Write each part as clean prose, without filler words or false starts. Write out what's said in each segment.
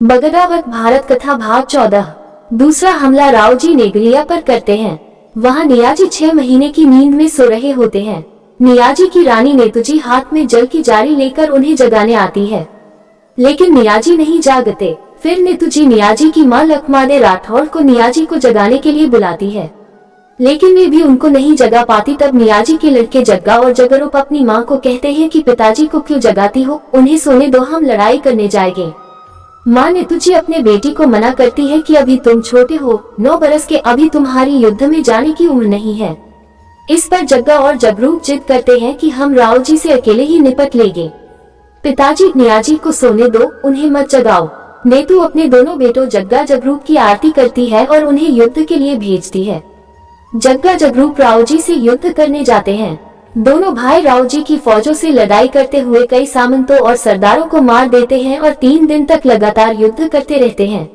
बगदावत भारत कथा भाग 14। दूसरा हमला राव जी नेगरिया पर करते हैं। वहाँ नियाजी 6 महीने की नींद में सो रहे होते हैं। नियाजी की रानी नेतुजी हाथ में जल की जारी लेकर उन्हें जगाने आती है, लेकिन नियाजी नहीं जागते। फिर नेतुजी नियाजी की माँ लखमादे राठौड़ को नियाजी को जगाने के लिए बुलाती है, लेकिन वे भी उनको नहीं जगा पाती। तब नियाजी के लड़के जग्गा और जगरूप अपनी माँ को कहते हैं कि पिताजी को क्यों जगाती हो, उन्हें सोने दो, हम लड़ाई करने जाएंगे। माँ नेतुजी अपने बेटी को मना करती है कि अभी तुम छोटे हो, 9 बरस के, अभी तुम्हारी युद्ध में जाने की उम्र नहीं है। इस पर जग्गा और जगरूप जिद करते हैं कि हम राव जी से अकेले ही निपट लेंगे। पिताजी नियाजी को सोने दो, उन्हें मत जगाओ। नेतू अपने दोनों बेटों जग्गा जगरूप की आरती करती है और उन्हें युद्ध के लिए भेजती है। जग्गा जगरूप राव जी से युद्ध करने जाते हैं। दोनों भाई राव जी की फौजों से लड़ाई करते हुए कई सामंतों और सरदारों को मार देते हैं और 3 दिन तक लगातार युद्ध करते रहते हैं।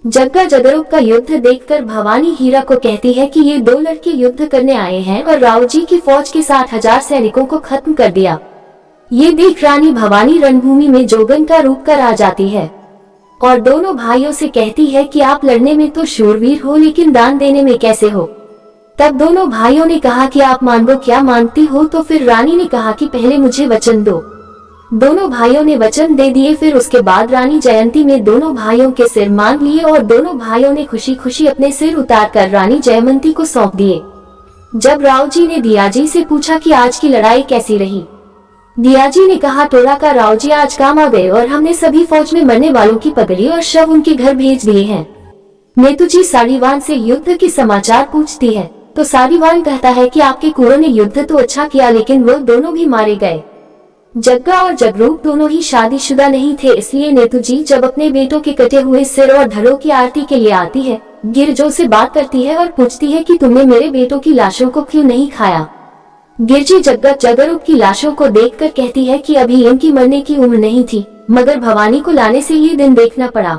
जग्गा जगरूप का युद्ध देखकर भवानी हीरा को कहती है कि ये 2 लड़के युद्ध करने आए हैं और राव जी की फौज के 60,000 सैनिकों को खत्म कर दिया। ये देख रानी भवानी रणभूमि में जोगन का रूप कर आ जाती है और दोनों भाइयों से कहती है कि आप लड़ने में तो शूरवीर हो, लेकिन दान देने में कैसे हो। तब दोनों भाइयों ने कहा कि आप मानो, क्या मानती हो। तो फिर रानी ने कहा कि पहले मुझे वचन दो। दोनों भाइयों ने वचन दे दिए। फिर उसके बाद रानी जयंती ने दोनों भाइयों के सिर मांग लिए और दोनों भाइयों ने खुशी खुशी अपने सिर उतारकर रानी जयमंती को सौंप दिए। जब राव जी ने दियाजी से पूछा कि आज की लड़ाई कैसी रही, दियाजी ने कहा, टोला का राव जी आज काम आ गए और हमने सभी फौज में मरने वालों की पगड़ी और शव उनके घर भेज दिए हैं। नेतुजी सारीवान से युद्ध के समाचार पूछती है तो सारीवान कहता है कि आपके कुंवरों ने युद्ध तो अच्छा किया, लेकिन वो दोनों भी मारे गए। जग्गा और जगरूप दोनों ही शादीशुदा नहीं थे, इसलिए नेतुजी जब अपने बेटों के कटे हुए सिर और धड़ों की आरती के लिए आती है, गिरजो से बात करती है और पूछती है कि तुमने मेरे बेटों की लाशों को क्यों नहीं खाया। गिरजी जग्गा जगरूप की लाशों को देखकर कहती है कि अभी इनकी मरने की उम्र नहीं थी, मगर भवानी को लाने से ये दिन देखना पड़ा,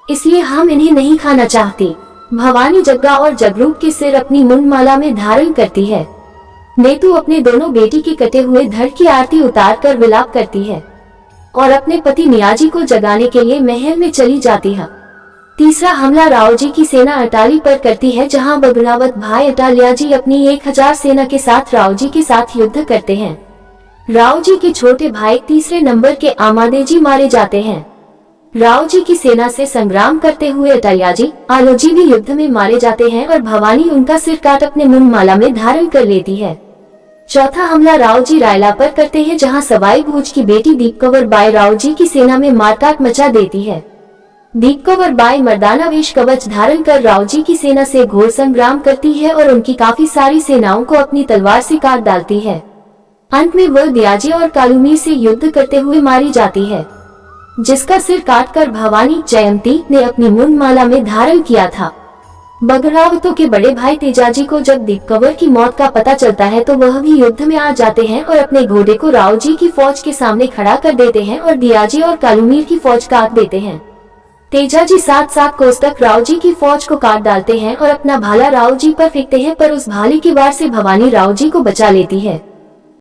इसलिए हम इन्हें नहीं खाना चाहते। भवानी जग्गा और जगरूप के सिर अपनी मुंडमाला में धारण करती है। नेतू अपने दोनों बेटी के कटे हुए धड़ की आरती उतारकर विलाप करती है और अपने पति नियाजी को जगाने के लिए महल में चली जाती है। तीसरा हमला राव जी की सेना अटाली पर करती है, जहां बगदावत भाई अटालियाजी अपनी 1000 सेना के साथ राव जी के साथ युद्ध करते हैं। राव जी के छोटे भाई तीसरे नंबर के आमादेजी मारे जाते हैं। राव जी की सेना से संग्राम करते हुए अटालियाजी आलोजी भी युद्ध में मारे जाते हैं और भवानी उनका सिर काट अपने मुंडमाला में धारण कर लेती है। चौथा हमला राव जी रायला पर करते हैं, जहां सवाई भोज की बेटी दीपकंवर बाई राव जी की सेना में मारकाट मचा देती है। दीपकंवर बाई मर्दाना वेश कवच धारण कर राव जी की सेना से घोर संग्राम करती है और उनकी काफी सारी सेनाओं को अपनी तलवार से काट डालती है। अंत में वह दियाजी और कालूमीर से युद्ध करते हुए मारी जाती है, जिसका सिर काटकर भवानी जयंती ने अपनी मुंडमाला में धारण किया था। बगरावतों के बड़े भाई तेजाजी को जब दीपकंवर की मौत का पता चलता है तो वह भी युद्ध में आ जाते हैं और अपने घोड़े को राव जी की फौज के सामने खड़ा कर देते हैं और दियाजी और कालूमीर की फौज काट देते हैं। तेजाजी 7-7 कोस तक राव जी की फौज को काट डालते हैं और अपना भाला राव जी पर फेंकते हैं, पर उस भाले की वार से भवानी राव जी को बचा लेती है।